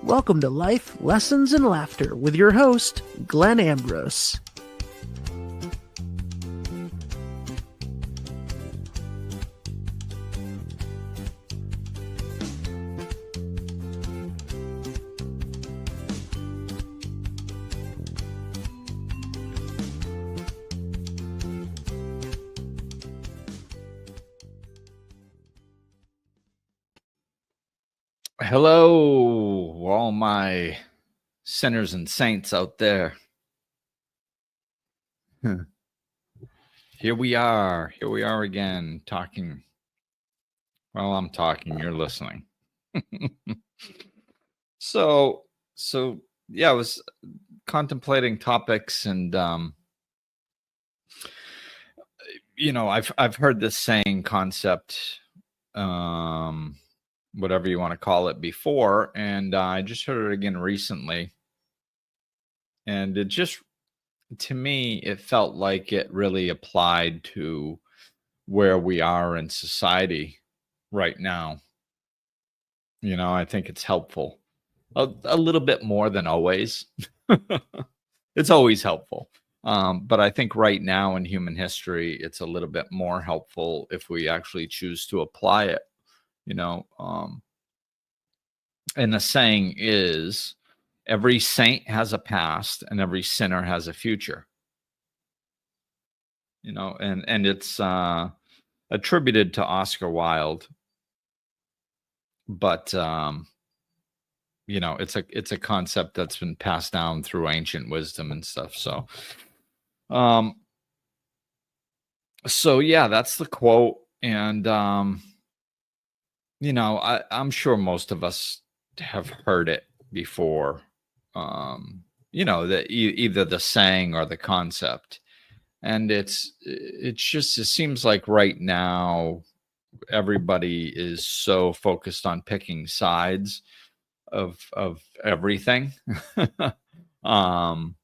Welcome to Life, Lessons, and Laughter with your host, Glenn Ambrose. Hello, all my sinners and saints out there. Here we are again talking. Well, I'm talking, you're listening. So yeah, I was contemplating topics and I've heard this saying concept, whatever you want to call it, before, and I just heard it again recently, and it just, to me, it felt like it really applied to where we are in society right now. I think it's helpful a little bit more than always. It's always helpful, but I think right now in human history, it's a little bit more helpful if we actually choose to apply it. And the saying is, every saint has a past and every sinner has a future. And it's attributed to Oscar Wilde, but it's a concept that's been passed down through ancient wisdom and stuff. So yeah, that's the quote. And I'm sure most of us have heard it before. Either the saying or the concept. And it seems like right now everybody is so focused on picking sides of everything. And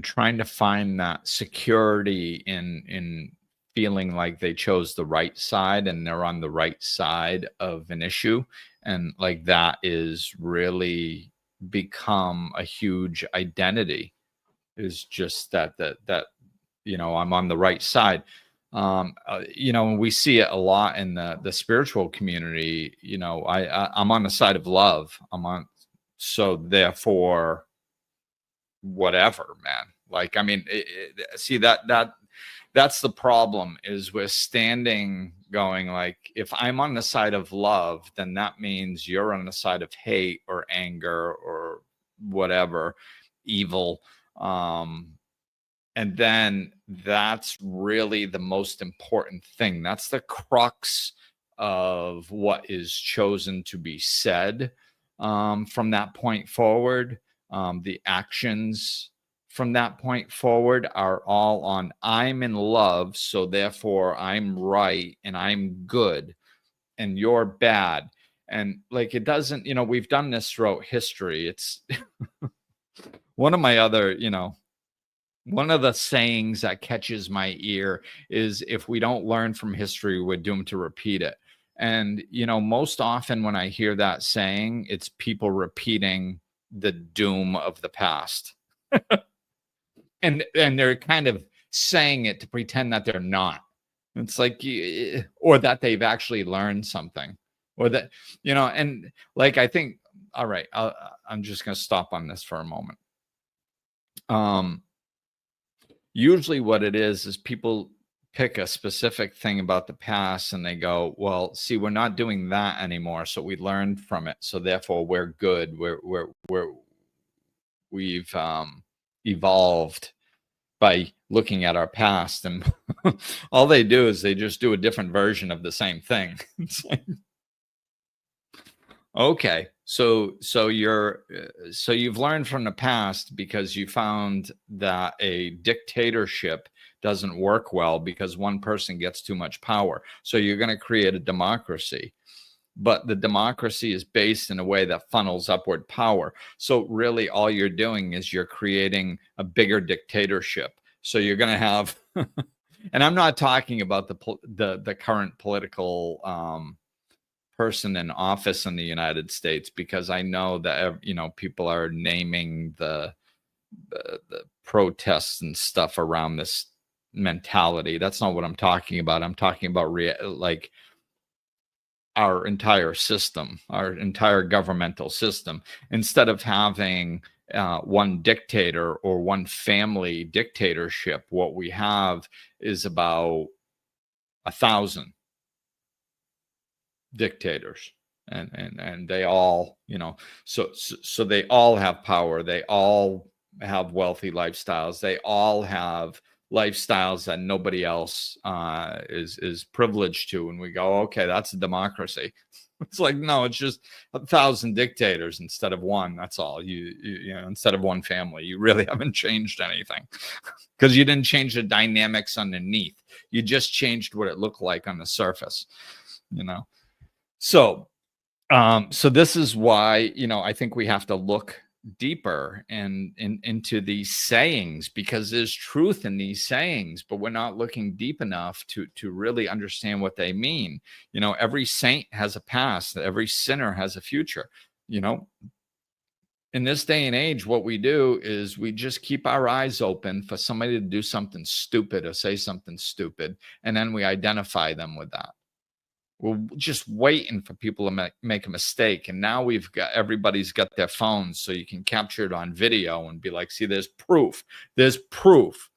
trying to find that security in feeling like they chose the right side and they're on the right side of an issue, and like that is really become a huge identity, is just that I'm on the right side. We see it a lot in the spiritual community. I'm on the side of love. So therefore, whatever, man. Like, I mean, see that's the problem, is we're standing going like, if I'm on the side of love, then that means you're on the side of hate or anger or whatever, evil. And then that's really the most important thing. That's the crux of what is chosen to be said from that point forward. The actions from that point forward are all on, I'm in love, so therefore I'm right and I'm good and you're bad. And like, it doesn't, we've done this throughout history. It's one of the sayings that catches my ear is, if we don't learn from history, we're doomed to repeat it. And, most often when I hear that saying, it's people repeating the doom of the past. And they're kind of saying it to pretend that they're not. It's like, or that they've actually learned something, or that, and like, I think, all right, I'm just going to stop on this for a moment. Usually what it is people pick a specific thing about the past and they go, well, see, we're not doing that anymore, so we learned from it, so therefore we're good. We've evolved by looking at our past. And all they do is they just do a different version of the same thing. It's like, okay, so you've learned from the past because you found that a dictatorship doesn't work well because one person gets too much power. So you're going to create a democracy. But the democracy is based in a way that funnels upward power. So really all you're doing is you're creating a bigger dictatorship. So you're going to have, and I'm not talking about the current political person in office in the United States, because I know that people are naming the protests and stuff around this mentality. That's not what I'm talking about. I'm talking about like our entire system, our entire governmental system. Instead of having one dictator or one family dictatorship, what we have is about 1,000 dictators, and they all, so they all have power, they all have wealthy lifestyles, they all have lifestyles that nobody else is privileged to, and we go, okay, that's a democracy. It's like, no, it's just 1,000 dictators instead of one. That's all. Instead of one family, you really haven't changed anything, because you didn't change the dynamics underneath. You just changed what it looked like on the surface. So this is why, I think we have to look deeper and into these sayings, because there's truth in these sayings, but we're not looking deep enough to really understand what they mean. Every saint has a past, every sinner has a future. In this day and age, what we do is we just keep our eyes open for somebody to do something stupid or say something stupid, and then we identify them with that. We're just waiting for people to make a mistake. And now everybody's got their phones, so you can capture it on video and be like, see, there's proof. There's proof.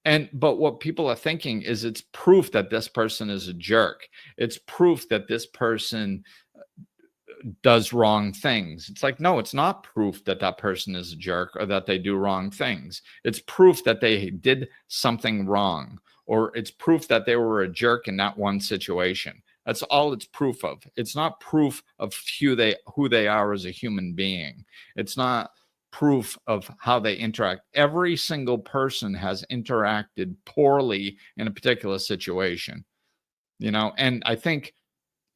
But what people are thinking is it's proof that this person is a jerk. It's proof that this person does wrong things. It's like, no, it's not proof that that person is a jerk or that they do wrong things. It's proof that they did something wrong, or it's proof that they were a jerk in that one situation. That's all it's proof of. It's not proof of who they are as a human being. It's not proof of how they interact. Every single person has interacted poorly in a particular situation, and I think,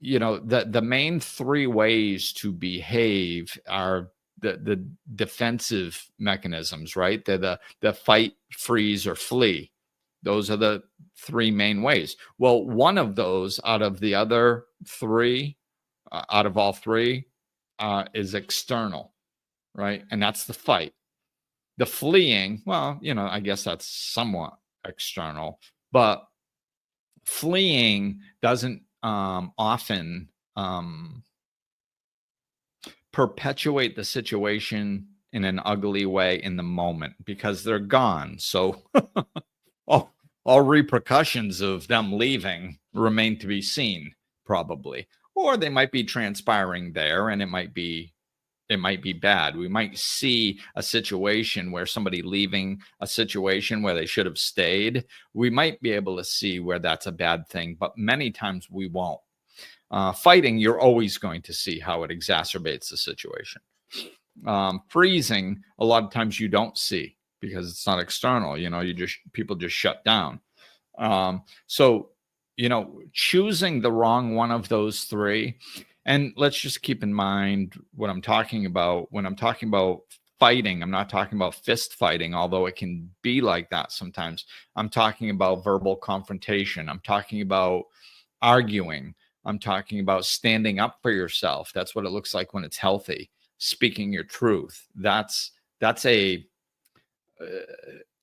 the main three ways to behave are the defensive mechanisms, right? They're the fight, freeze, or flee. Those are the three main ways. Well, one of those out of the other three, out of all three, is external, right? And that's the fight. The fleeing, well, I guess that's somewhat external, but fleeing doesn't often perpetuate the situation in an ugly way in the moment, because they're gone. So all repercussions of them leaving remain to be seen, probably. Or they might be transpiring there, and it might be bad. We might see a situation where somebody leaving a situation where they should have stayed. We might be able to see where that's a bad thing, but many times we won't. Fighting, you're always going to see how it exacerbates the situation. Freezing, a lot of times you don't see, because it's not external. People just shut down. So choosing the wrong one of those three. And let's just keep in mind what I'm talking about. When I'm talking about fighting, I'm not talking about fist fighting, although it can be like that sometimes. I'm talking about verbal confrontation. I'm talking about arguing. I'm talking about standing up for yourself. That's what it looks like when it's healthy. Speaking your truth. That's in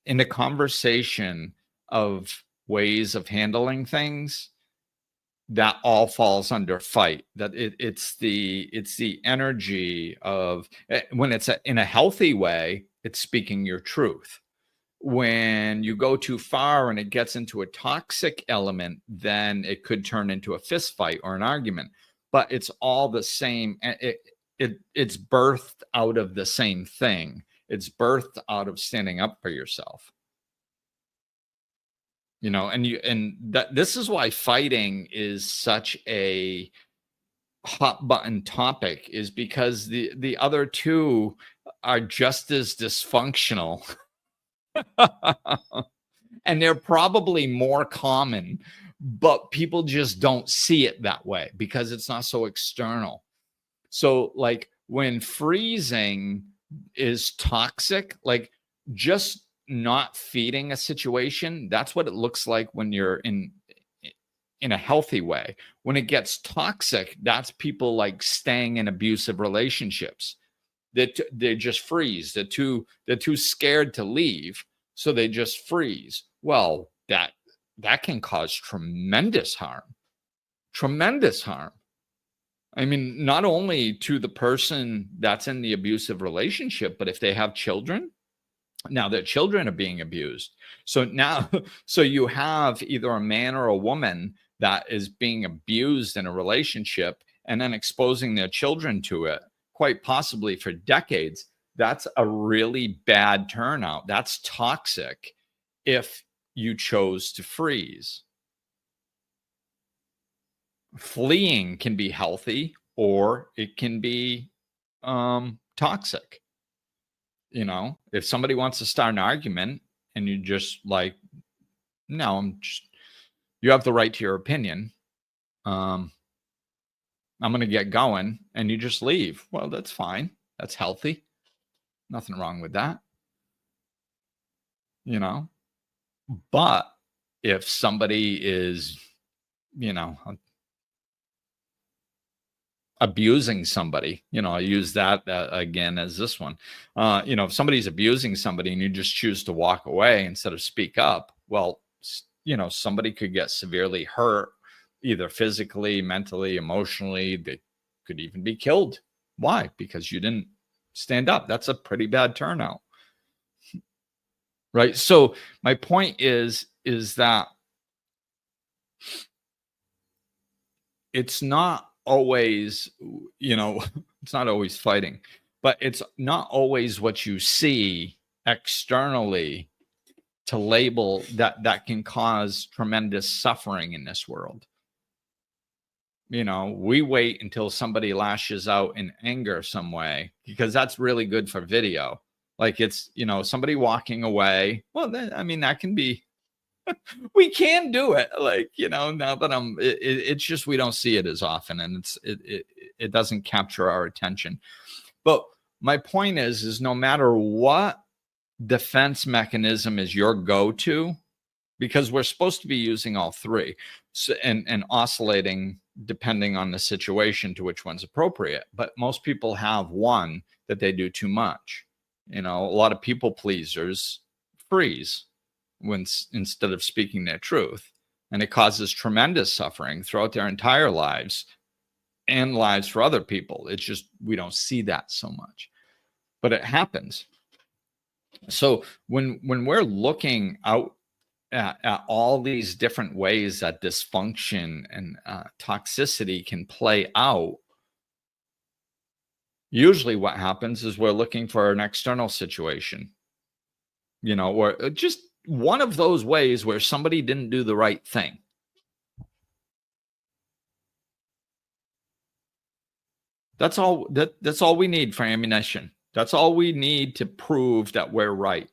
the conversation of ways of handling things, that all falls under fight. That it's the energy of, when it's in a healthy way, it's speaking your truth. When you go too far and it gets into a toxic element, then it could turn into a fist fight or an argument. But it's all the same. It's birthed out of the same thing. It's birthed out of standing up for yourself. This is why fighting is such a hot button topic, is because the other two are just as dysfunctional. And they're probably more common, but people just don't see it that way because it's not so external. So like when freezing is toxic, like just not feeding a situation, that's what it looks like when you're in a healthy way. When it gets toxic, that's people like staying in abusive relationships. They just freeze. They're too scared to leave, so they just freeze. Well, that can cause tremendous harm. Tremendous harm. I mean, not only to the person that's in the abusive relationship, but if they have children, now their children are being abused. So now, so you have either a man or a woman that is being abused in a relationship and then exposing their children to it, quite possibly for decades. That's a really bad turnout. That's toxic if you chose to freeze. Fleeing can be healthy, or it can be toxic. You know, if somebody wants to start an argument and you just like, no, you have the right to your opinion. I'm going to get going, and you just leave. Well, that's fine. That's healthy. Nothing wrong with that. You know, but if somebody is, you know, abusing somebody, you know, I use that again as this one. You know, if somebody's abusing somebody and you just choose to walk away instead of speak up, well, you know, somebody could get severely hurt, either physically, mentally, emotionally. They could even be killed. Why? Because you didn't stand up. That's a pretty bad turnout. Right? So my point is that it's not always, you know, it's not always fighting, but it's not always what you see externally to label that can cause tremendous suffering in this world. You know, we wait until somebody lashes out in anger some way, because that's really good for video. Like, it's, you know, somebody walking away. Well, then, I mean, that can be, we can do it. Like, you know, now that it's just, we don't see it as often, and it doesn't capture our attention. But my point is no matter what defense mechanism is your go-to, because we're supposed to be using all three, so, and oscillating depending on the situation to which one's appropriate. But most people have one that they do too much. You know, a lot of people pleasers freeze when instead of speaking their truth, and it causes tremendous suffering throughout their entire lives and lives for other people. It's just, we don't see that so much, but it happens. So when we're looking out at all these different ways that dysfunction and toxicity can play out, usually what happens is we're looking for an external situation, you know, or just one of those ways where somebody didn't do the right thing. That's all that's all we need for ammunition. That's all we need to prove that we're right,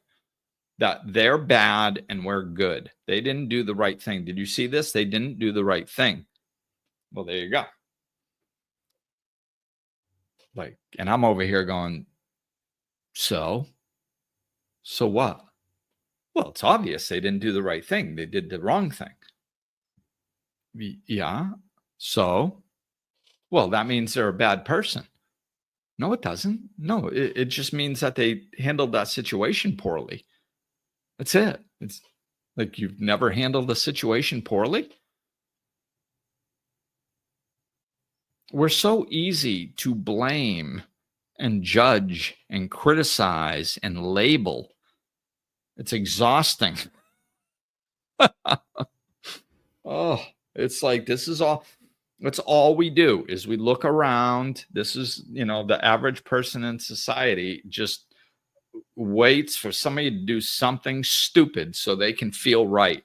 that they're bad and we're good. They didn't do the right thing. Did you see this? They didn't do the right thing. Well, there you go. Like, and I'm over here going, so what? Well, it's obvious they didn't do the right thing. They did the wrong thing. Yeah. So, well, that means they're a bad person. No, it doesn't. No, it just means that they handled that situation poorly. That's it. It's like, you've never handled a situation poorly. We're so easy to blame and judge and criticize and label. It's exhausting. Oh, it's like, this is all, that's all we do is we look around. This is, you know, the average person in society just waits for somebody to do something stupid so they can feel right.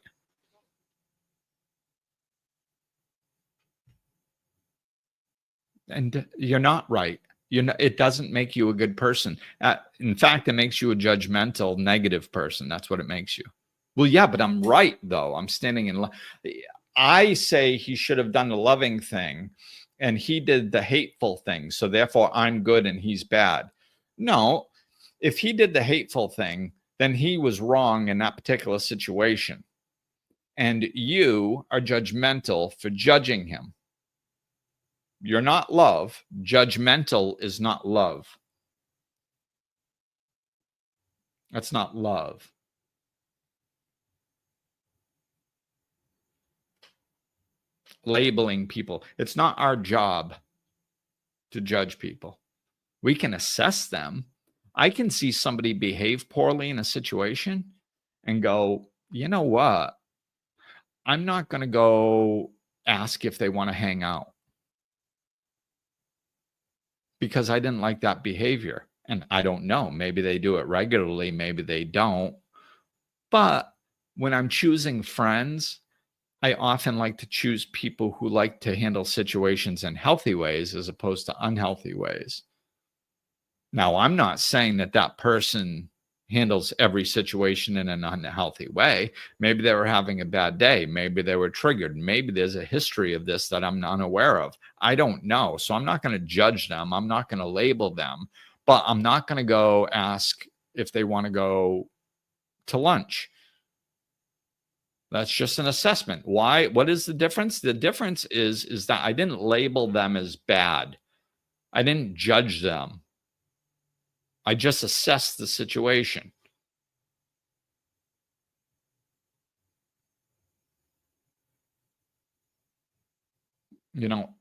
And you're not right. You're not, it doesn't make you a good person. In fact, it makes you a judgmental, negative person. That's what it makes you. Well, yeah, but I'm right, though. I'm standing in love. I say he should have done the loving thing, and he did the hateful thing. So therefore, I'm good and he's bad. No, if he did the hateful thing, then he was wrong in that particular situation. and you are judgmental for judging him. You're not love. Judgmental is not love. That's not love. Labeling people. It's not our job to judge people. We can assess them. I can see somebody behave poorly in a situation and go, you know what? I'm not going to go ask if they want to hang out because I didn't like that behavior. And I don't know. Maybe they do it regularly. Maybe they don't. But when I'm choosing friends, I often like to choose people who like to handle situations in healthy ways as opposed to unhealthy ways. Now, I'm not saying that that person handles every situation in an unhealthy way. Maybe they were having a bad day. Maybe they were triggered. Maybe there's a history of this that I'm unaware of. I don't know. So I'm not going to judge them. I'm not going to label them, but I'm not going to go ask if they want to go to lunch. That's just an assessment. Why? What is the difference? The difference is that I didn't label them as bad. I didn't judge them. I just assessed the situation.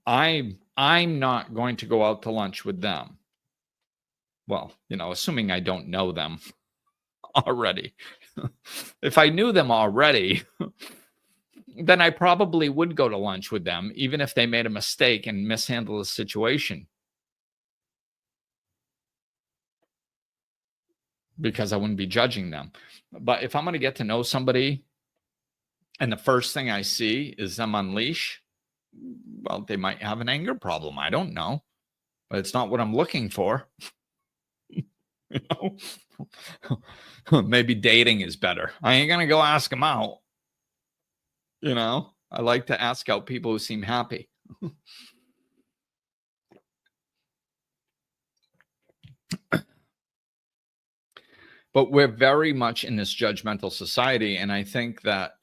I'm not going to go out to lunch with them. Well, assuming I don't know them already. If I knew them already, then I probably would go to lunch with them, even if they made a mistake and mishandled the situation. Because I wouldn't be judging them. But if I'm going to get to know somebody and the first thing I see is them on leash, well, they might have an anger problem. I don't know. But it's not what I'm looking for. Maybe dating is better. I ain't going to go ask them out. I like to ask out people who seem happy. But we're very much in this judgmental society. And I think that,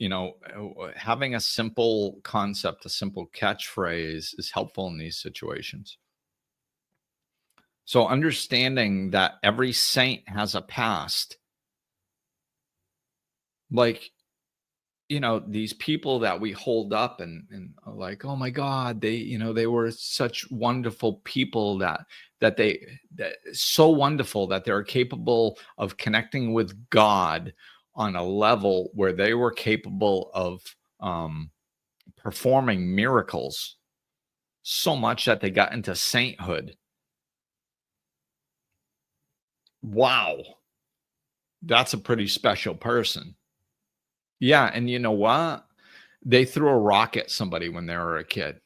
having a simple concept, a simple catchphrase is helpful in these situations. So understanding that every saint has a past, like, these people that we hold up and are like, oh my God, they were such wonderful people that so wonderful that they're capable of connecting with God on a level where they were capable of performing miracles so much that they got into sainthood. Wow. That's a pretty special person. Yeah, and you know what? They threw a rock at somebody when they were a kid.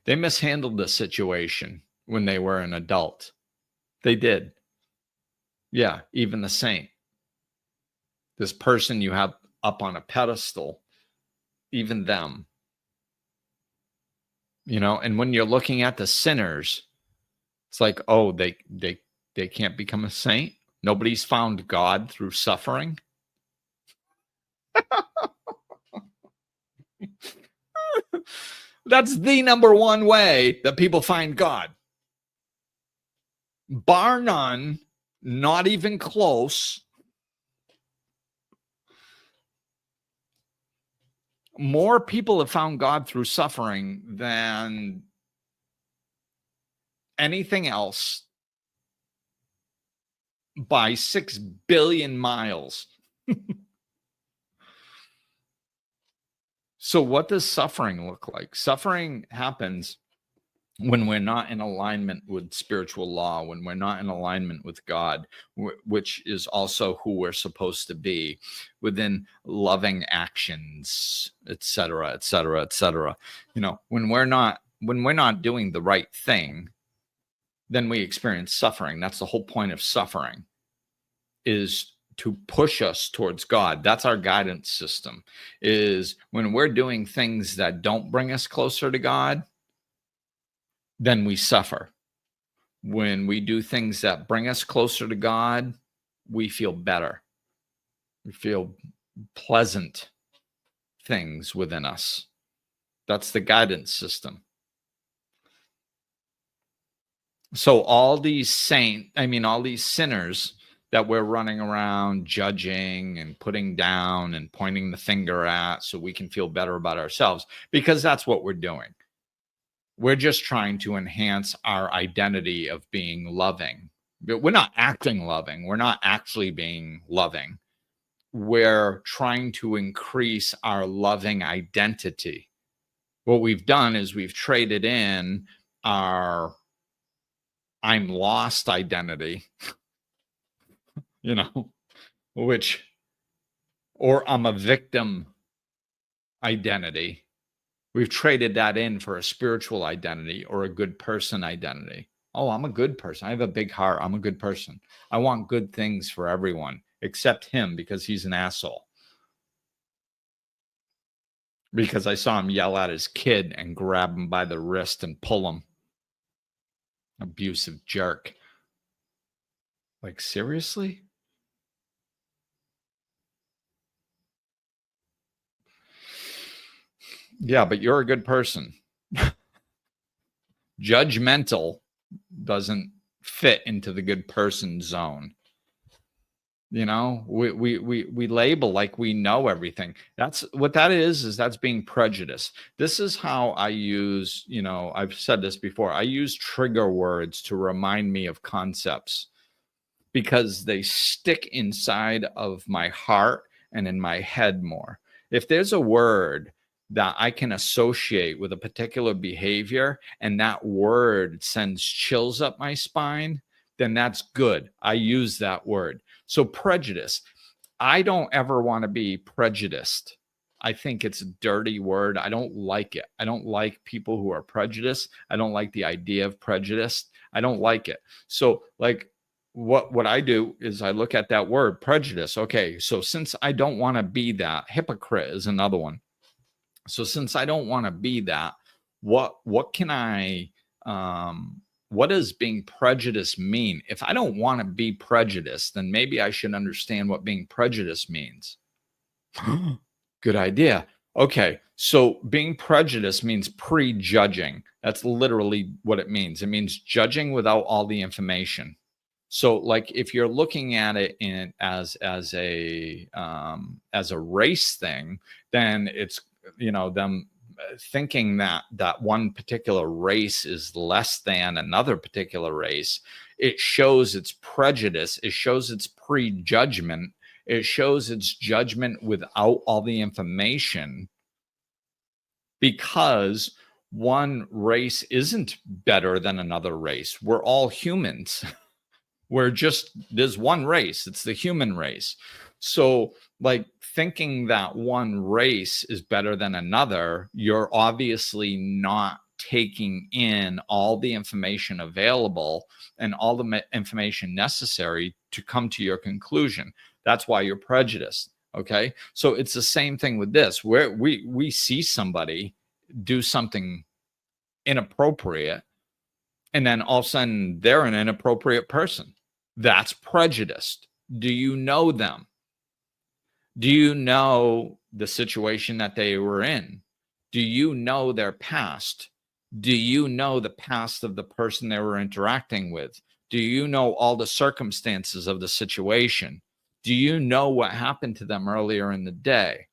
They mishandled the situation when they were an adult. They did. Yeah, even the saint. This person you have up on a pedestal, even them. And when you're looking at the sinners, it's like, oh, they can't become a saint. Nobody's found God through suffering. That's the number one way that people find God. Bar none, not even close. More people have found God through suffering than anything else by 6 billion miles. So what does suffering look like? Suffering happens when we're not in alignment with spiritual law, when we're not in alignment with God, which is also who we're supposed to be within loving actions, etc., etc., etc. When we're not doing the right thing, then we experience suffering. That's the whole point of suffering, is to push us towards God. That's our guidance system, is when we're doing things that don't bring us closer to God, then we suffer. When we do things that bring us closer to God, we feel better. We feel pleasant. things within us. That's the guidance system. So all these all these sinners that we're running around judging and putting down and pointing the finger at so we can feel better about ourselves, because that's what we're doing. We're just trying to enhance our identity of being loving. But we're not acting loving. We're not actually being loving. We're trying to increase our loving identity. What we've done is we've traded in our I'm lost identity, or I'm a victim identity. We've traded that in for a spiritual identity or a good person identity. Oh, I'm a good person. I have a big heart. I'm a good person. I want good things for everyone except him because he's an asshole. Because I saw him yell at his kid and grab him by the wrist and pull him. Abusive jerk. Like, seriously? Yeah, but you're a good person. Judgmental doesn't fit into the good person zone. We label like we know everything. That's what that is that's being prejudiced. This is how I use, I've said this before. I use trigger words to remind me of concepts because they stick inside of my heart and in my head more. If there's a word that I can associate with a particular behavior and that word sends chills up my spine, then that's good. I use that word. So prejudice, I don't ever want to be prejudiced. I think it's a dirty word. I don't like it. I don't like people who are prejudiced. I don't like the idea of prejudice. I don't like it. So like what I do is I look at that word prejudice. Okay, so since I don't want to be that, hypocrite is another one. So since I don't want to be that, what can I what does being prejudiced mean? If I don't want to be prejudiced, then maybe I should understand what being prejudiced means. Good idea. Okay, so being prejudiced means prejudging. That's literally what it means. It means judging without all the information. So, like, if you're looking at it as a race thing, then it's them thinking that one particular race is less than another particular race. It shows its prejudice. It shows its prejudgment. It shows its judgment without all the information, because one race isn't better than another race. We're all humans. There's one race. It's the human race. So like thinking that one race is better than another, you're obviously not taking in all the information available and all the information necessary to come to your conclusion. That's why you're prejudiced. Okay. So it's the same thing with this, where we see somebody do something inappropriate, and then all of a sudden they're an inappropriate person. That's prejudiced. Do you know them? Do you know the situation that they were in? Do you know their past? Do you know the past of the person they were interacting with? Do you know all the circumstances of the situation? Do you know what happened to them earlier in the day?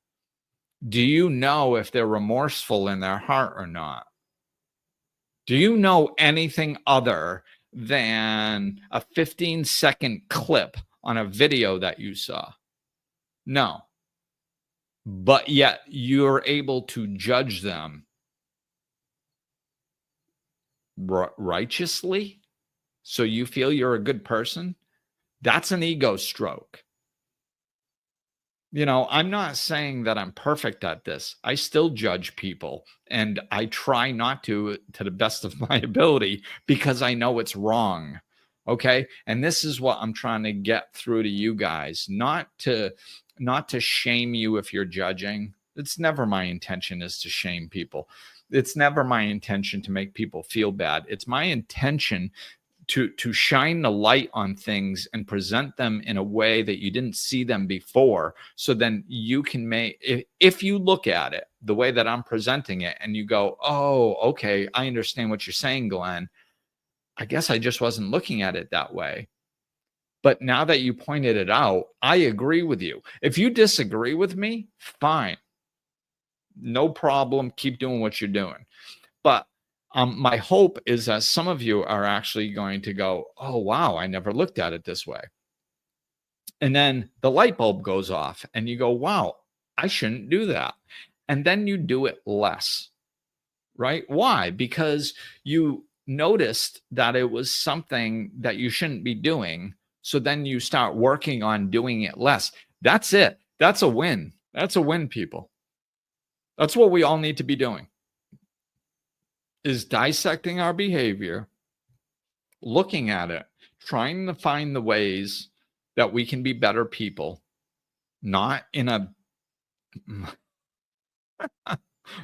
Do you know if they're remorseful in their heart or not? Do you know anything other than a 15-second clip on a video that you saw? No. But yet you're able to judge them righteously, so you feel you're a good person. That's an ego stroke. I'm not saying that I'm perfect at this. I still judge people, and I try not to the best of my ability, because I know it's wrong. Okay. And this is what I'm trying to get through to you guys, not to shame you if you're judging. It's never my intention is to shame people. It's never my intention to make people feel bad. It's my intention to shine the light on things and present them in a way that you didn't see them before, so then you can make, if you look at it the way that I'm presenting it and you go, oh, okay, I understand what you're saying, Glenn. I guess I just wasn't looking at it that way. But now that you pointed it out, I agree with you. If you disagree with me, fine, no problem, keep doing what you're doing. But my hope is that some of you are actually going to go, oh, wow, I never looked at it this way. And then the light bulb goes off and you go, wow, I shouldn't do that. And then you do it less, right? Why? Because you noticed that it was something that you shouldn't be doing. So then you start working on doing it less. That's it. That's a win. That's a win, people. That's what we all need to be doing, is dissecting our behavior, looking at it, trying to find the ways that we can be better people, not in a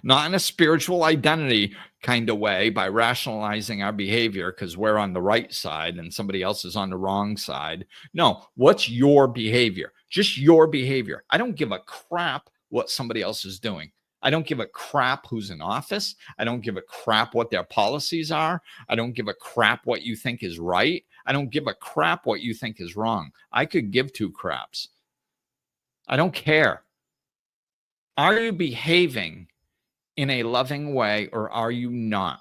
not in a spiritual identity kind of way by rationalizing our behavior because we're on the right side and somebody else is on the wrong side. No, what's your behavior? Just your behavior. I don't give a crap what somebody else is doing. I don't give a crap who's in office. I don't give a crap what their policies are. I don't give a crap what you think is right. I don't give a crap what you think is wrong. I could give two craps. I don't care. Are you behaving in a loving way or are you not?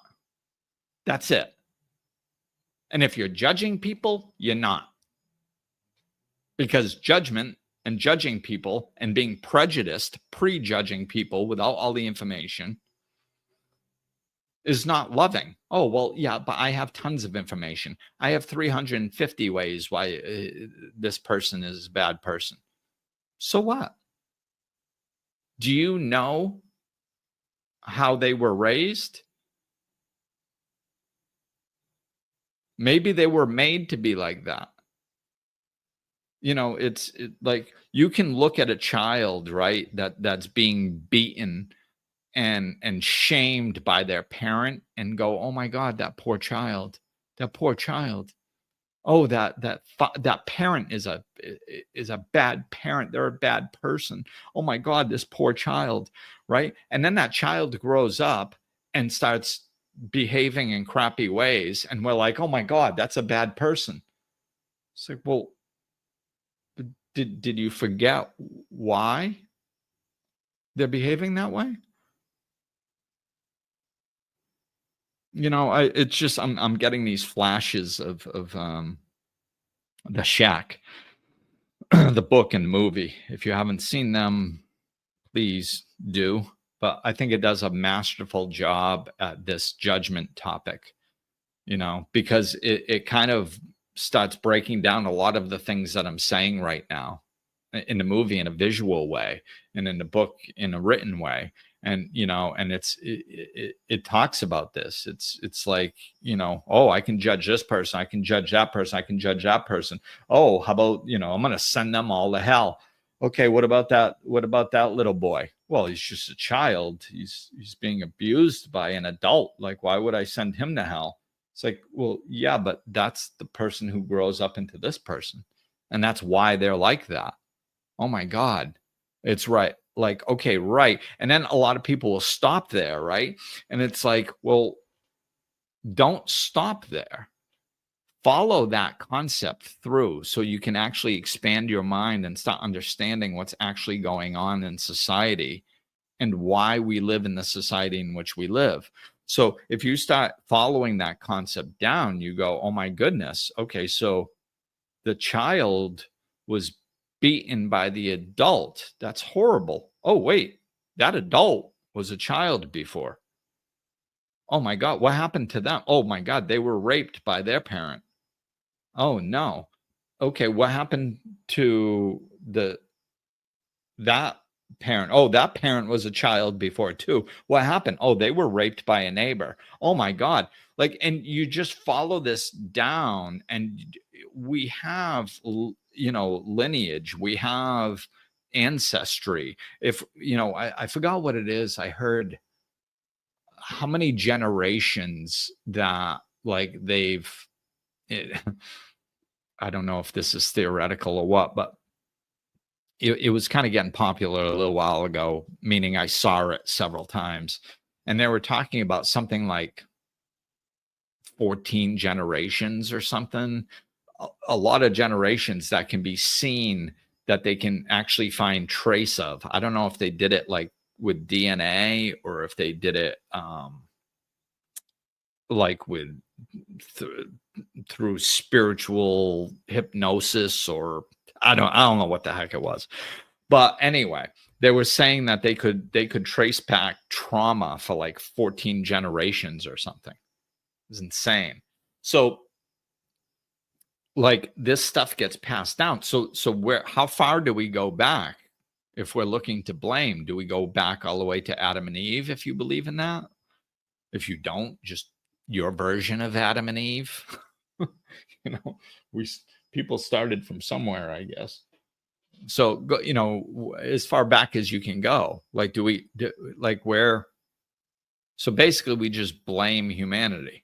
That's it. And if you're judging people, you're not. Because judgment and judging people and being prejudiced, prejudging people without all the information is not loving. Oh, well, yeah, but I have tons of information. I have 350 ways why this person is a bad person. So what? Do you know how they were raised? Maybe they were made to be like that. You know, it's like you can look at a child, right, that's being beaten and shamed by their parent and go, oh my God, that poor child, that poor child. Oh, that parent is a bad parent. They're a bad person. Oh my God, this poor child, right? And then that child grows up and starts behaving in crappy ways, and we're like, oh my God, that's a bad person. It's like, well, did you forget why they're behaving that way? You know, it's just I'm getting these flashes of The Shack, the book and the movie. If you haven't seen them, please do. But I think it does a masterful job at this judgment topic, you know, because it kind of starts breaking down a lot of the things that I'm saying right now in the movie in a visual way and in the book in a written way. And you know, and it talks about this. It's like, you know, oh, I can judge this person, I can judge that person, I can judge that person. Oh, how about, you know, I'm going to send them all to hell. Okay, what about that little boy? Well, he's just a child. He's being abused by an adult. Like, why would I send him to hell? It's like, well, yeah, but that's the person who grows up into this person, and that's why they're like that. Oh my God, it's right. Like, okay, right. And then a lot of people will stop there, right? And it's like, well, don't stop there. Follow that concept through so you can actually expand your mind and start understanding what's actually going on in society and why we live in the society in which we live. So if you start following that concept down, you go, oh my goodness, okay, so the child was beaten by the adult. That's horrible. Oh, wait, that adult was a child before. Oh my God, what happened to them? Oh my God, they were raped by their parent. Oh no. Okay, what happened to that parent? Oh, that parent was a child before too. What happened? Oh, they were raped by a neighbor. Oh my God. Like, and you just follow this down, and we have, you know, lineage, we have ancestry. If, you know, I forgot what it is. I heard how many generations that like they've I don't know if this is theoretical or what, but it was kind of getting popular a little while ago, meaning I saw it several times. And they were talking about something like 14 generations or something, a lot of generations that can be seen, that they can actually find trace of. I don't know if they did it like with DNA, or if they did it like with th- through spiritual hypnosis, or I don't know what the heck it was. But anyway, they were saying that they could trace back trauma for like 14 generations or something. It's insane. So like this stuff gets passed down. So where, how far do we go back if we're looking to blame? Do we go back all the way to Adam and Eve if you believe in that? If you don't, just your version of Adam and Eve. you know, people started from somewhere, I guess. So go, as far back as you can go. Like like where? So basically we just blame humanity.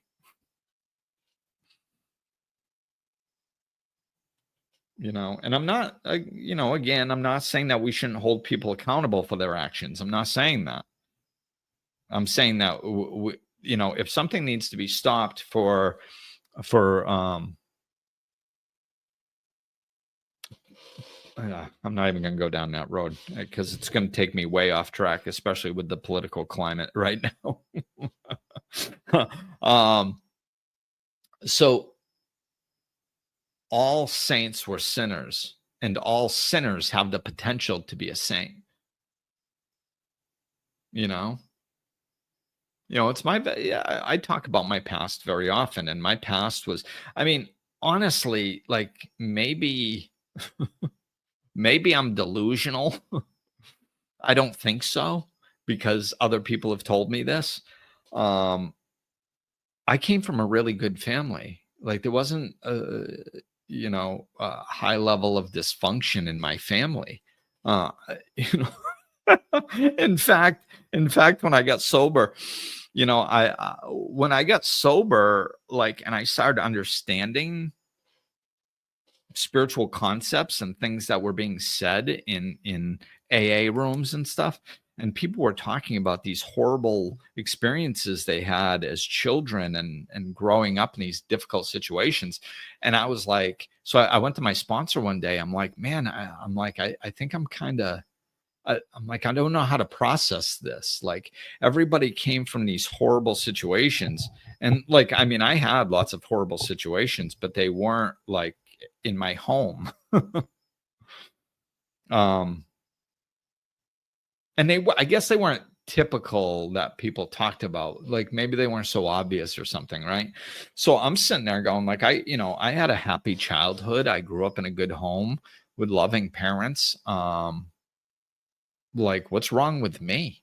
And I'm not, again, I'm not saying that we shouldn't hold people accountable for their actions. I'm not saying that. I'm saying that if something needs to be stopped for I'm not even going to go down that road because it's going to take me way off track, especially with the political climate right now. So all saints were sinners, and all sinners have the potential to be a saint. It's I talk about my past very often, and my past was, I mean, honestly, like maybe I'm delusional. I don't think so, because other people have told me this. I came from a really good family. Like there wasn't a high level of dysfunction in my family. Uh, you know, in fact, when I got sober, when I got sober, like, and I started understanding spiritual concepts and things that were being said in AA rooms and stuff, and people were talking about these horrible experiences they had as children and growing up in these difficult situations. And I was like, so I went to my sponsor one day. I'm like, man, I think I'm kind of, I'm like, I don't know how to process this. Like everybody came from these horrible situations. And like, I mean, I had lots of horrible situations, but they weren't like in my home. And I guess they weren't typical that people talked about. Like maybe they weren't so obvious or something, right? So I'm sitting there going like, I had a happy childhood. I grew up in a good home with loving parents. Like what's wrong with me?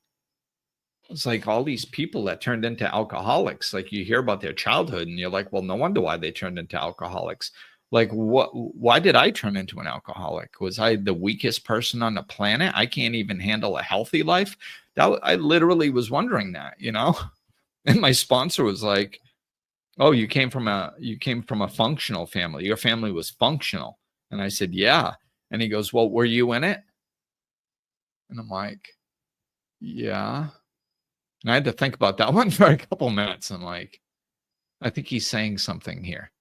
It's like all these people that turned into alcoholics, like you hear about their childhood and you're like, well, no wonder why they turned into alcoholics. Like why did I turn into an alcoholic? Was I the weakest person on the planet? I can't even handle a healthy life. I literally was wondering that, And my sponsor was like, oh, you came from a functional family. Your family was functional. And I said, yeah. And he goes, well, were you in it? And I'm like, yeah. And I had to think about that one for a couple minutes. And like, I think he's saying something here.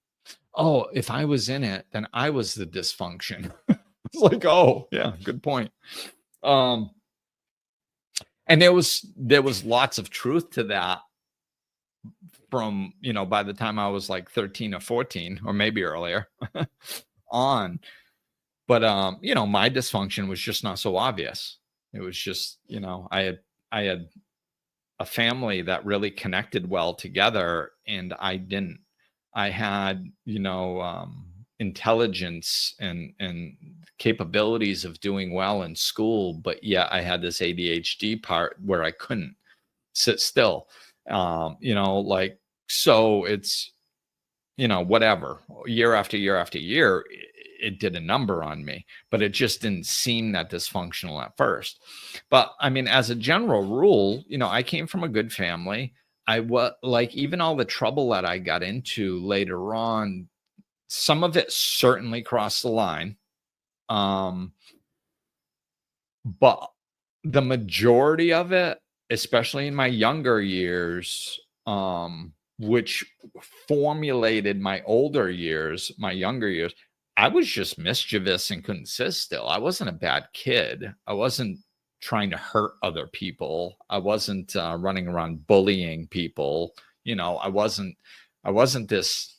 Oh, if I was in it, then I was the dysfunction. It's like, oh, yeah, good point. And there was lots of truth to that from, by the time I was like 13 or 14, or maybe earlier on. But my dysfunction was just not so obvious. It was just, I had a family that really connected well together, and I didn't. I had, intelligence and capabilities of doing well in school, but yeah, I had this ADHD part where I couldn't sit still. Like, so it's, whatever, year after year after year, it did a number on me, but it just didn't seem that dysfunctional at first. But I mean, as a general rule, I came from a good family. I was like, even all the trouble that I got into later on, some of it certainly crossed the line. Um, but the majority of it, especially in my younger years, which formulated my older years, my younger years, I was just mischievous and couldn't sit still. I wasn't a bad kid. I wasn't trying to hurt other people. I wasn't running around bullying people. I wasn't this,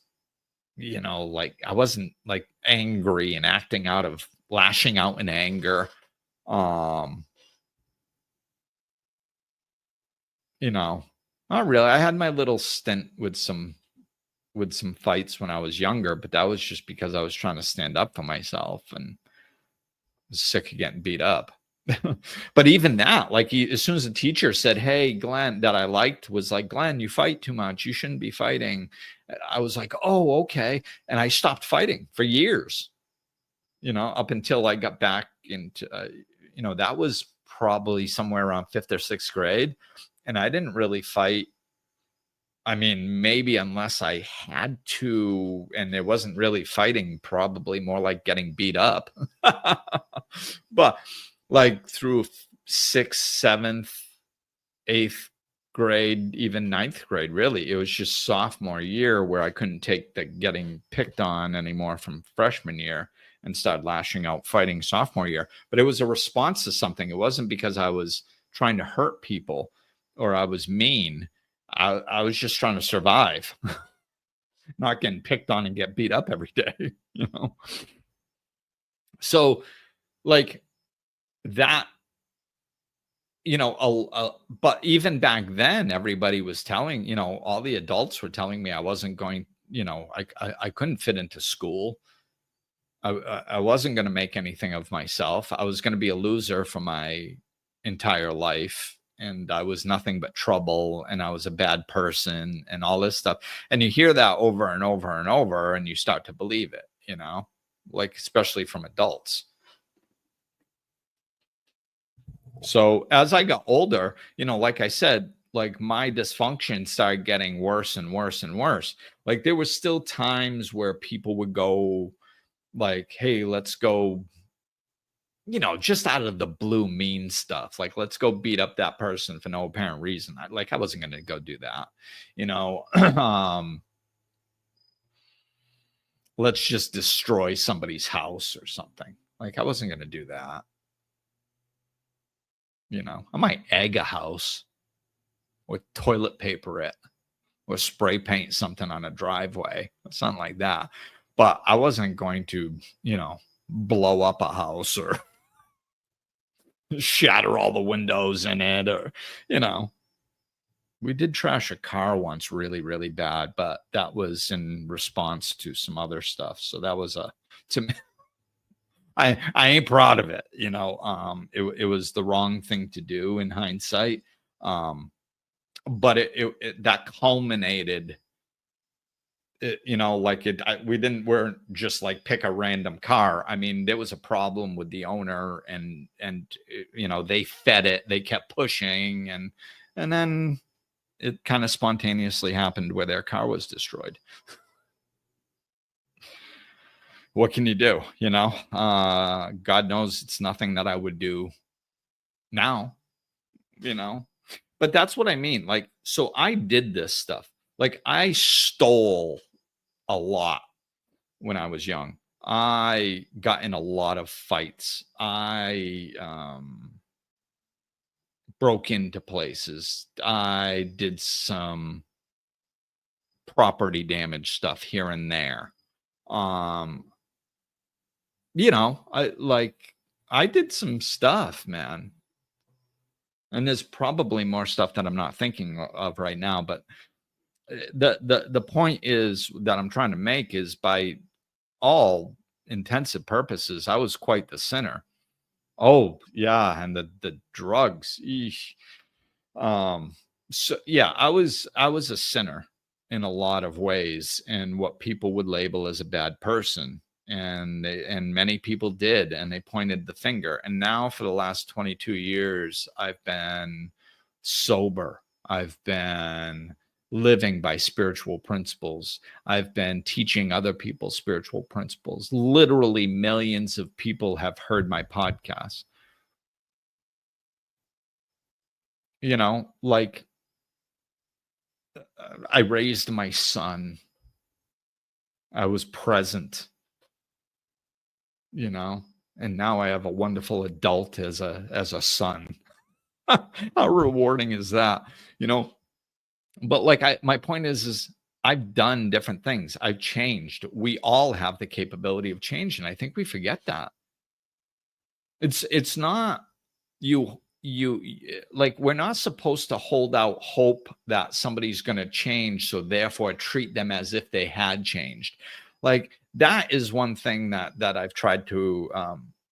like I wasn't like angry and acting out of lashing out in anger. Um, you know, Not really. I had my little stint with some fights when I was younger, but that was just because I was trying to stand up for myself and was sick of getting beat up. But even that, like as soon as the teacher said, "Hey, Glenn," that I liked was like, "Glenn, you fight too much. You shouldn't be fighting." I was like, "Oh, okay," and I stopped fighting for years. Up until I got back into, that was probably somewhere around fifth or sixth grade, and I didn't really fight. I mean, maybe unless I had to, and it wasn't really fighting, probably more like getting beat up. But like through sixth, seventh, eighth grade, even ninth grade, really, it was just sophomore year where I couldn't take the getting picked on anymore from freshman year and started lashing out fighting sophomore year. But it was a response to something. It wasn't because I was trying to hurt people or I was mean. I was just trying to survive, not getting picked on and get beat up every day, you know? So, like that, but even back then, everybody was telling, all the adults were telling me I wasn't going, I couldn't fit into school. I wasn't going to make anything of myself. I was going to be a loser for my entire life. And I was nothing but trouble and I was a bad person and all this stuff. And you hear that over and over and over and you start to believe it, like especially from adults. So as I got older, like I said, like my dysfunction started getting worse and worse and worse. Like there was still times where people would go like, "Hey, let's go," just out of the blue mean stuff. Like, let's go beat up that person for no apparent reason. I wasn't going to go do that, let's just destroy somebody's house or something. Like I wasn't going to do that. I might egg a house with toilet paper it or spray paint something on a driveway, something like that. But I wasn't going to, blow up a house or shatter all the windows in it or, we did trash a car once really, really bad, but that was in response to some other stuff. So that was to me, I ain't proud of it. It was the wrong thing to do in hindsight. But that culminated, we're just like pick a random car. I mean, there was a problem with the owner and they fed it, they kept pushing and then it kind of spontaneously happened where their car was destroyed. What can you do? God knows it's nothing that I would do now, but that's what I mean. Like, so I did this stuff. Like I stole a lot when I was young. I got in a lot of fights. I broke into places. I did some property damage stuff here and there. I did some stuff, man. And there's probably more stuff that I'm not thinking of right now, but the point is that I'm trying to make is by all intensive purposes, I was quite the sinner. Oh yeah, and the drugs. Eesh. So yeah, I was a sinner in a lot of ways, and what people would label as a bad person, and many people did, and they pointed the finger. And now for the last 22 years, I've been sober. I've been living by spiritual principles. I've been teaching other people spiritual principles. Literally millions of people have heard my podcast. Like I raised my son. I was present, and now I have a wonderful adult as a son. How rewarding is that? You know, but like my point is I've done different things. I've changed. We all have the capability of change, and I think we forget that. It's not like we're not supposed to hold out hope that somebody's going to change, so therefore treat them as if they had changed. Like that is one thing that I've tried to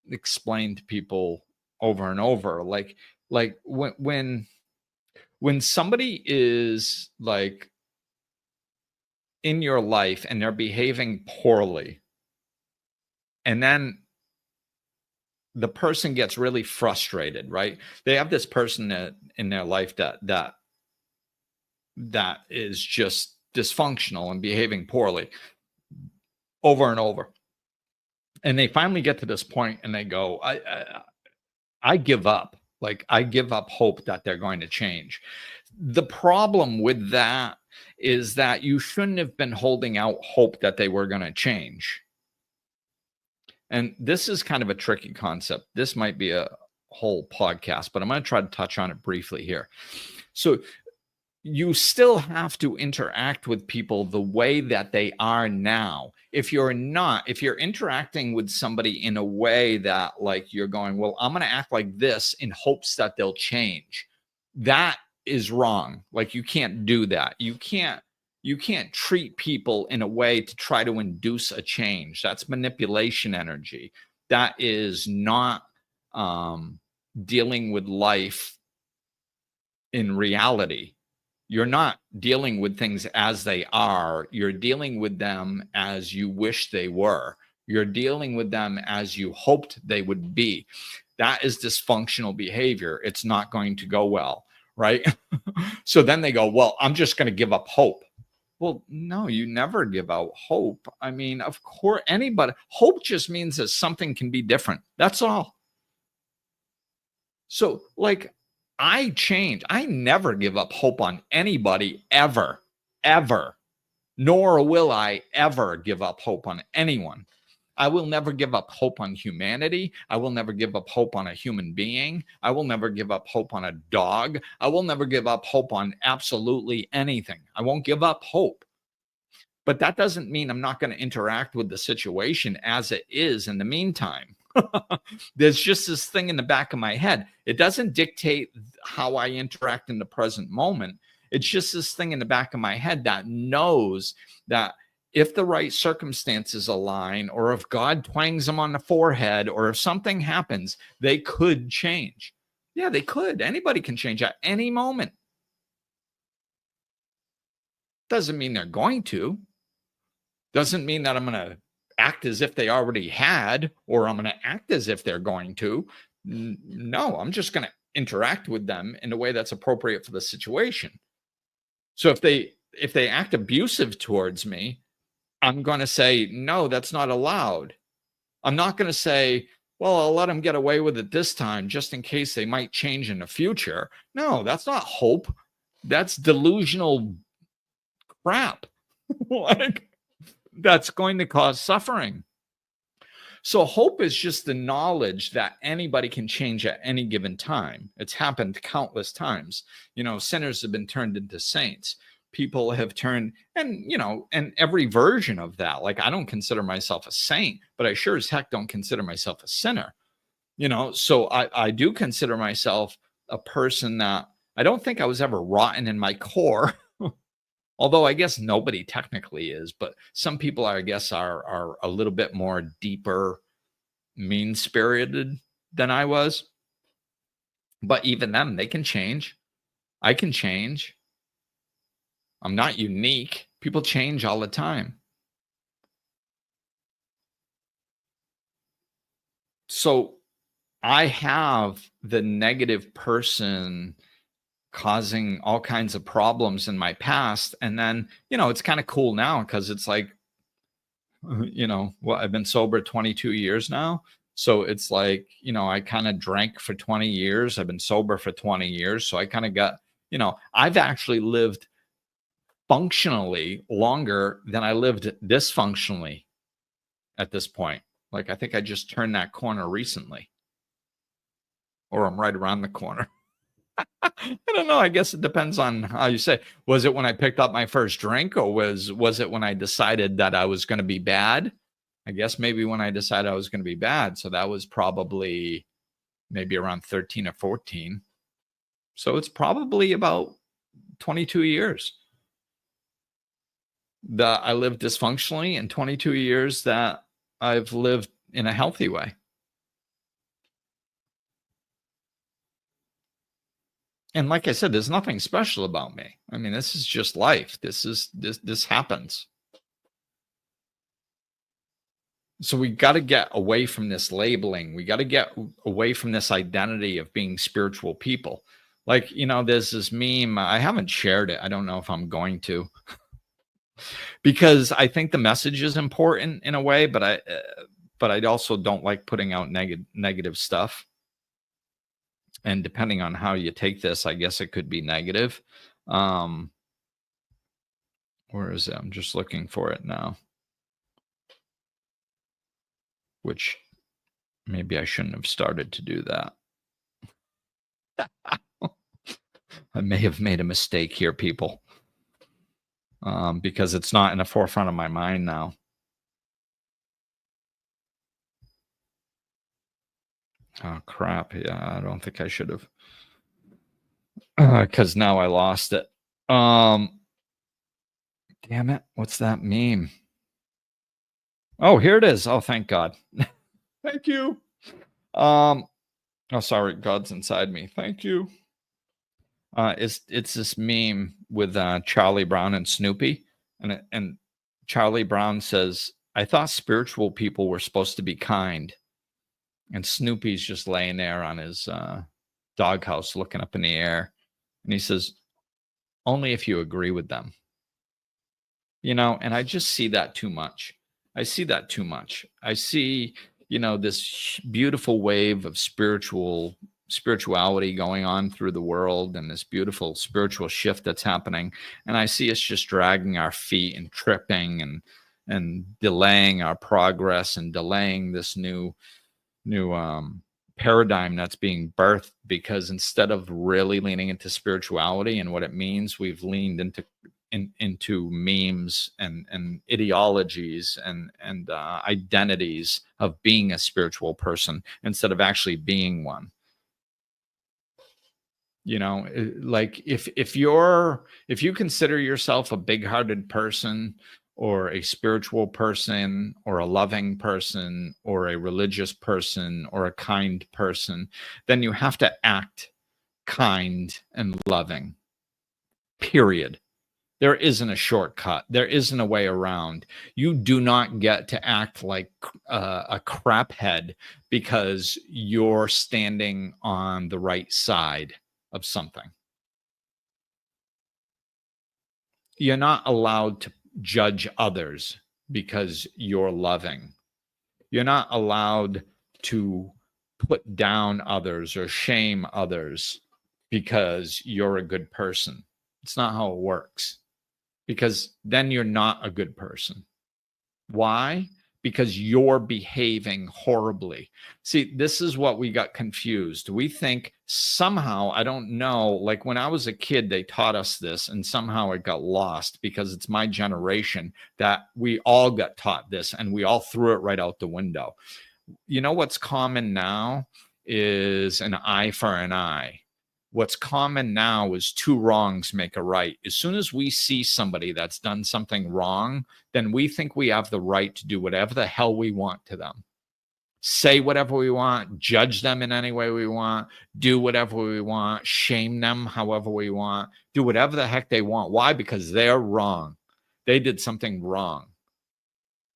explain to people over and over. Like when somebody is like in your life and they're behaving poorly, and then the person gets really frustrated, right? They have this person in their life that is just dysfunctional and behaving poorly over and over. And they finally get to this point and they go, I give up. Like I give up hope that they're going to change. The problem with that is that you shouldn't have been holding out hope that they were going to change. And this is kind of a tricky concept. This might be a whole podcast, but I'm going to try to touch on it briefly here. So you still have to interact with people the way that they are now. If you're interacting with somebody in a way that like you're going, well, I'm going to act like this in hopes that they'll change. That is wrong. Like you can't do that. You can't treat people in a way to try to induce a change. That's manipulation energy. That is not dealing with life in reality. You're not dealing with things as they are. You're dealing with them as you wish they were. You're dealing with them as you hoped they would be. That is dysfunctional behavior. It's not going to go well, right? So then they go, well, I'm just going to give up hope. Well, no, you never give out hope. I mean, of course, hope just means that something can be different. That's all. So, like, I change. I never give up hope on anybody ever, ever, nor will I ever give up hope on anyone. I will never give up hope on humanity. I will never give up hope on a human being. I will never give up hope on a dog. I will never give up hope on absolutely anything. I won't give up hope. But that doesn't mean I'm not going to interact with the situation as it is in the meantime. There's just this thing in the back of my head. It doesn't dictate how I interact in the present moment. It's just this thing in the back of my head that knows that if the right circumstances align, or if God twangs them on the forehead, or if something happens, they could change. Yeah, they could. Anybody can change at any moment. Doesn't mean they're going to. Doesn't mean that I'm going to act as if they already had, or I'm going to act as if they're going to. No, I'm just going to interact with them in a way that's appropriate for the situation. So if they act abusive towards me, I'm going to say, no, that's not allowed. I'm not going to say, well, I'll let them get away with it this time just in case they might change in the future. No, that's not hope. That's delusional crap. Like, that's going to cause suffering. So hope is just the knowledge that anybody can change at any given time. It's happened countless times. Sinners have been turned into saints. People have turned, and every version of that. Like, I don't consider myself a saint, but I sure as heck don't consider myself a sinner. So I do consider myself a person that I don't think I was ever rotten in my core. Although I guess nobody technically is, but some people, I guess, are a little bit more deeper, mean-spirited than I was. But even them, they can change. I can change. I'm not unique. People change all the time. So I have the negative person causing all kinds of problems in my past. And then, it's kind of cool now because it's like, well, I've been sober 22 years now. So it's like, I kind of drank for 20 years. I've been sober for 20 years. So I kind of got, I've actually lived functionally longer than I lived dysfunctionally at this point. Like, I think I just turned that corner recently, or I'm right around the corner. I don't know. I guess it depends on how you say. Was it when I picked up my first drink, or was it when I decided that I was going to be bad? I guess maybe when I decided I was going to be bad. So that was probably maybe around 13 or 14. So it's probably about 22 years that I lived dysfunctionally, and 22 years that I've lived in a healthy way. And like I said, there's nothing special about me. I mean, this is just life. This happens. So we got to get away from this labeling. We got to get away from this identity of being spiritual people. Like, there's this meme. I haven't shared it. I don't know if I'm going to, because I think the message is important in a way, but I also don't like putting out negative stuff. And depending on how you take this, I guess it could be negative. Where is it? I'm just looking for it now. Which maybe I shouldn't have started to do that. I may have made a mistake here, people, because it's not in the forefront of my mind now. Oh, crap. Yeah, I don't think I should have. Because now I lost it. Damn it. What's that meme? Oh, here it is. Oh, thank God. Thank you. Oh, sorry. God's inside me. Thank you. It's this meme with Charlie Brown and Snoopy. And Charlie Brown says, I thought spiritual people were supposed to be kind. And Snoopy's just laying there on his doghouse looking up in the air. And he says, only if you agree with them. And I just see that too much. I see that too much. I see, this beautiful wave of spirituality going on through the world, and this beautiful spiritual shift that's happening. And I see us just dragging our feet and tripping and delaying our progress and delaying this new paradigm that's being birthed, because instead of really leaning into spirituality and what it means, we've leaned into memes and ideologies and identities of being a spiritual person instead of actually being one. Like if you consider yourself a big-hearted person, or a spiritual person, or a loving person, or a religious person, or a kind person, then you have to act kind and loving. Period. There isn't a shortcut. There isn't a way around. You do not get to act like a craphead because you're standing on the right side of something. You're not allowed to judge others because you're loving. You're not allowed to put down others or shame others because you're a good person. It's not how it works, because then you're not a good person. Why? Because you're behaving horribly. See, this is what we got confused. We think somehow, I don't know, like when I was a kid, they taught us this, and somehow it got lost because it's my generation that we all got taught this and we all threw it right out the window. What's common now is an eye for an eye. What's common now is two wrongs make a right. As soon as we see somebody that's done something wrong, then we think we have the right to do whatever the hell we want to them. Say whatever we want, judge them in any way we want, do whatever we want, shame them however we want, do whatever the heck they want. Why? Because they're wrong. They did something wrong.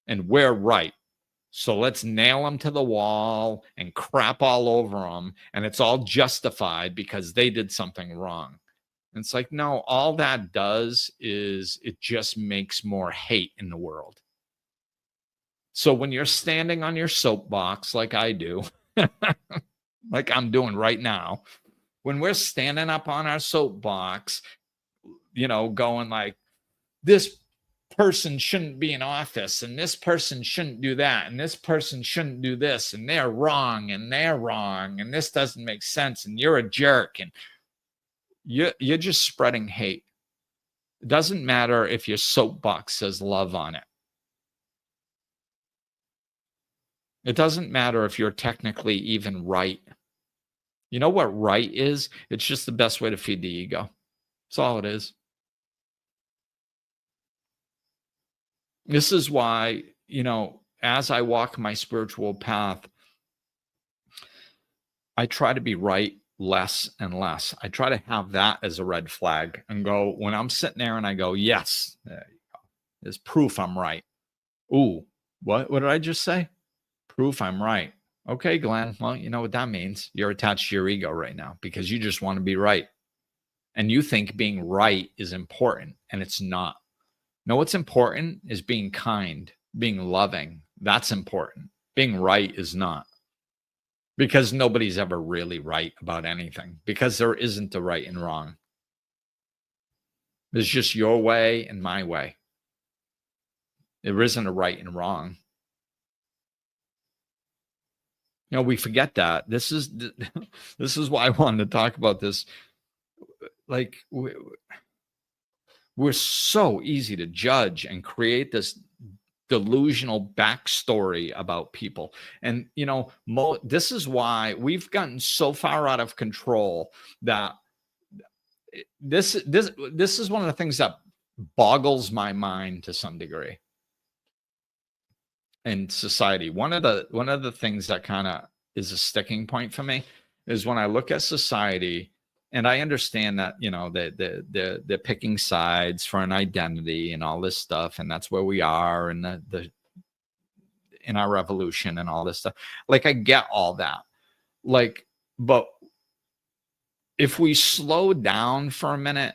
And we're right. So let's nail them to the wall and crap all over them. And it's all justified because they did something wrong. It's like, no, all that does is it just makes more hate in the world. So when you're standing on your soapbox, like I do, like I'm doing right now, when we're standing up on our soapbox, going like, this person shouldn't be in office, and this person shouldn't do that, and this person shouldn't do this, and they're wrong, and this doesn't make sense, and you're a jerk, and you're just spreading hate. It doesn't matter if your soapbox says love on it. It doesn't matter if you're technically even right. You know what right is? It's just the best way to feed the ego. That's all it is. This is why, as I walk my spiritual path, I try to be right less and less. I try to have that as a red flag and go, when I'm sitting there and I go, yes, there you go. There's proof I'm right. Ooh, what did I just say? Proof I'm right. Okay, Glenn. Well, you know what that means. You're attached to your ego right now because you just want to be right. And you think being right is important, and it's not. No, what's important is being kind, being loving. That's important. Being right is not. Because nobody's ever really right about anything. Because there isn't a right and wrong. There's just your way and my way. There isn't a right and wrong. We forget that. This is why I wanted to talk about this. Like, we're so easy to judge and create this delusional backstory about people. And, this is why we've gotten so far out of control that this is one of the things that boggles my mind to some degree. In society, one of the things that kind of is a sticking point for me is when I look at society, and I understand that they're picking sides for an identity and all this stuff, and that's where we are in in our revolution and all this stuff. Like, I get all that, but if we slow down for a minute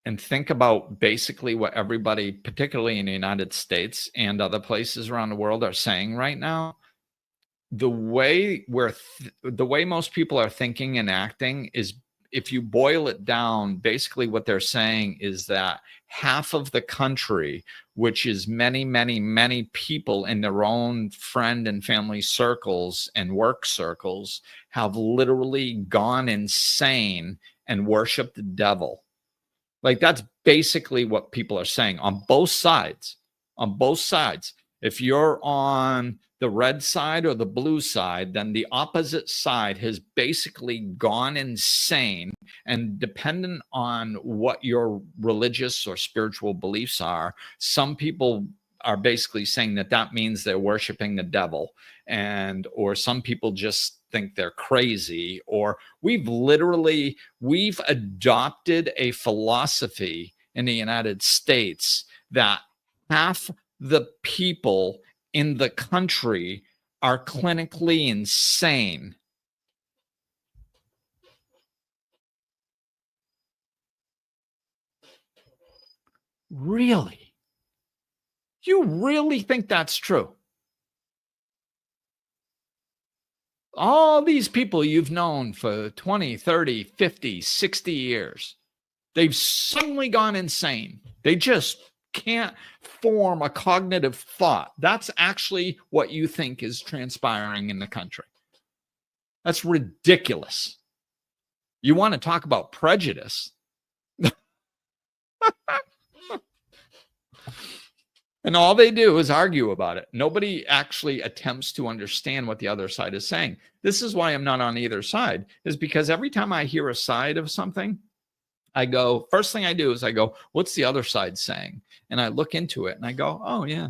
and think about basically what everybody, particularly in the United States and other places around the world, are saying right now, the way most people are thinking and acting is, if you boil it down, basically what they're saying is that half of the country, which is many, many, many people in their own friend and family circles and work circles, have literally gone insane and worshiped the devil. Like, that's basically what people are saying on both sides. On both sides. If you're on the red side or the blue side, then the opposite side has basically gone insane. And dependent on what your religious or spiritual beliefs are, some people are basically saying that means they're worshiping the devil, or some people just think they're crazy, or we've adopted a philosophy in the United States that half the people in the country are clinically insane. Really? You really think that's true? All these people you've known for 20, 30, 50, 60 years, they've suddenly gone insane. They just can't form a cognitive thought. That's actually what you think is transpiring in the country. That's ridiculous. You want to talk about prejudice? And all they do is argue about it. Nobody actually attempts to understand what the other side is saying. This is why I'm not on either side, is because every time I hear a side of something, I go, first thing I do is I go, what's the other side saying? And I look into it and I go, oh, yeah,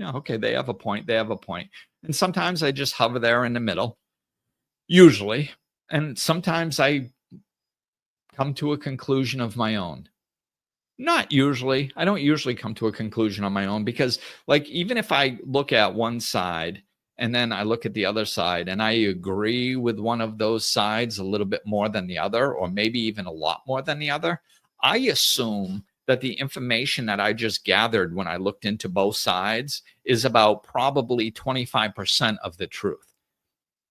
okay, they have a point. And sometimes I just hover there in the middle, usually. And sometimes I come to a conclusion of my own. Not usually. I don't usually come to a conclusion on my own, because, like, even if I look at one side and then I look at the other side and I agree with one of those sides a little bit more than the other, or maybe even a lot more than the other, I assume that the information that I just gathered when I looked into both sides is about probably 25% of the truth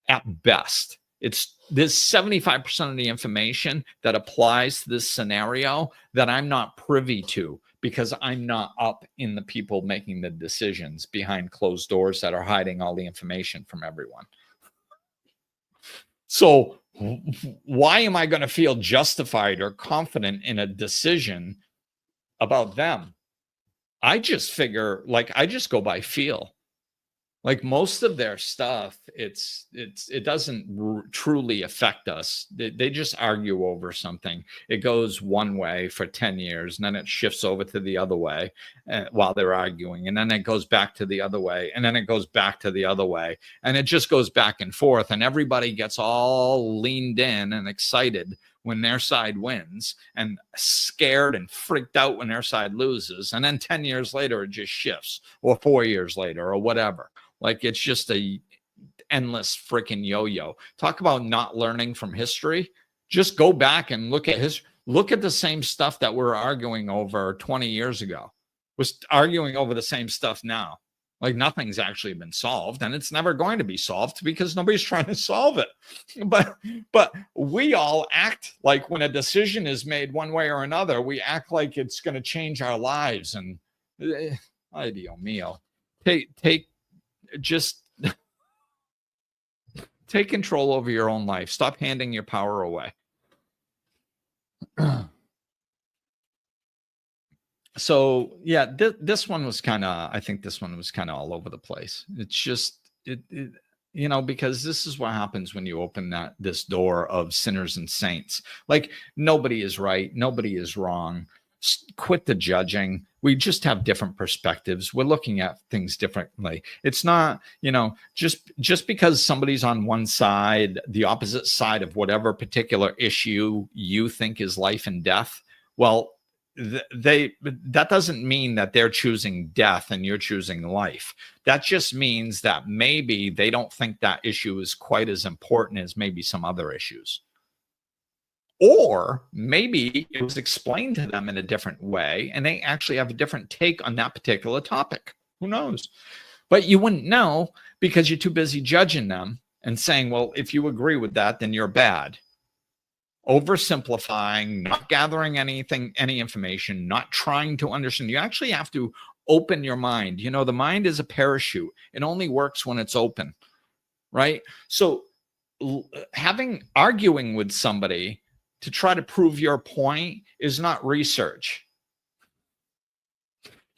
at best. There's 75% of the information that applies to this scenario that I'm not privy to, because I'm not up in the people making the decisions behind closed doors that are hiding all the information from everyone. So why am I going to feel justified or confident in a decision about them? I just figure, like, I just go by feel. Like most of their stuff, it doesn't truly affect us. They just argue over something. It goes one way for 10 years, and then it shifts over to the other way while they're arguing. And then it goes back to the other way, and then it goes back to the other way. And it just goes back and forth. And everybody gets all leaned in and excited when their side wins, and scared and freaked out when their side loses. And then 10 years later, it just shifts, or 4 years later, or whatever. Like, it's just a endless freaking yo-yo. Talk about not learning from history. Just go back and look at look at the same stuff that we're arguing over 20 years ago. We're arguing over the same stuff now. Like, nothing's actually been solved, and it's never going to be solved because nobody's trying to solve it. But we all act like when a decision is made one way or another, we act like it's going to change our lives. And ay Dio mio, just take control over your own life. Stop handing your power away. So yeah, this one was kind of, I think this one was kind of all over the place. It's just, because this is what happens when you open this door of sinners and saints. Like, nobody is right, nobody is wrong. Quit the judging. We just have different perspectives. We're looking at things differently. It's not, just because somebody's on one side, the opposite side of whatever particular issue you think is life and death. Well, that doesn't mean that they're choosing death and you're choosing life. That just means that maybe they don't think that issue is quite as important as maybe some other issues. Or maybe it was explained to them in a different way and they actually have a different take on that particular topic. Who knows? But you wouldn't know because you're too busy judging them and saying, well, if you agree with that, then you're bad. Oversimplifying, not gathering any information, not trying to understand. You actually have to open your mind. The mind is a parachute. It only works when it's open, right? So arguing with somebody to try to prove your point is not research.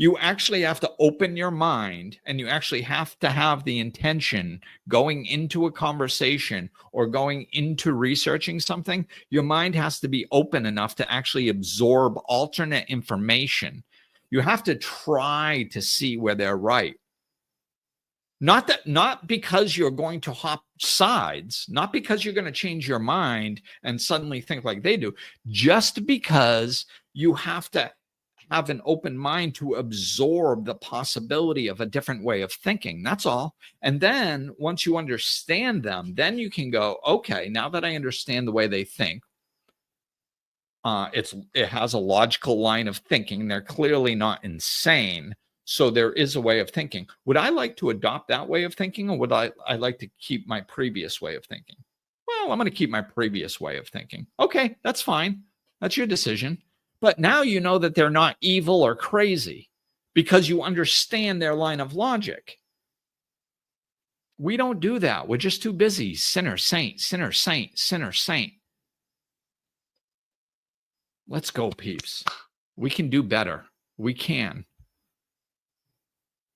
You actually have to open your mind, and you actually have to have the intention going into a conversation or going into researching something. Your mind has to be open enough to actually absorb alternate information. You have to try to see where they're right. Not because you're going to hop sides, not because you're going to change your mind and suddenly think like they do, just because you have to have an open mind to absorb the possibility of a different way of thinking. That's all. And then once you understand them, then you can go, okay, now that I understand the way they think, it has a logical line of thinking. They're clearly not insane. So there is a way of thinking. Would I like to adopt that way of thinking, or would I like to keep my previous way of thinking? Well, I'm going to keep my previous way of thinking. Okay, that's fine. That's your decision. But now you know that they're not evil or crazy because you understand their line of logic. We don't do that. We're just too busy. Sinner, saint, sinner, saint, sinner, saint. Let's go, peeps. We can do better. We can.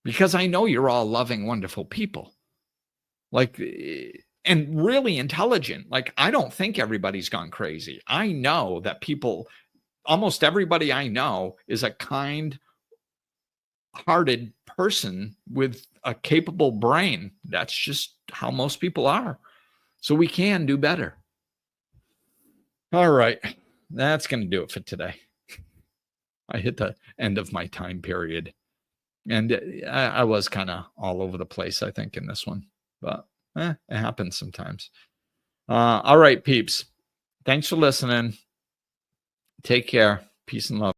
Because I know you're all loving, wonderful people. And really intelligent. Like, I don't think everybody's gone crazy. I know that people, almost everybody I know is a kind-hearted person with a capable brain. That's just how most people are. So we can do better. All right. That's going to do it for today. I hit the end of my time period. And I was kind of all over the place, I think, in this one. but it happens sometimes. All right, peeps. Thanks for listening. Take care. Peace and love.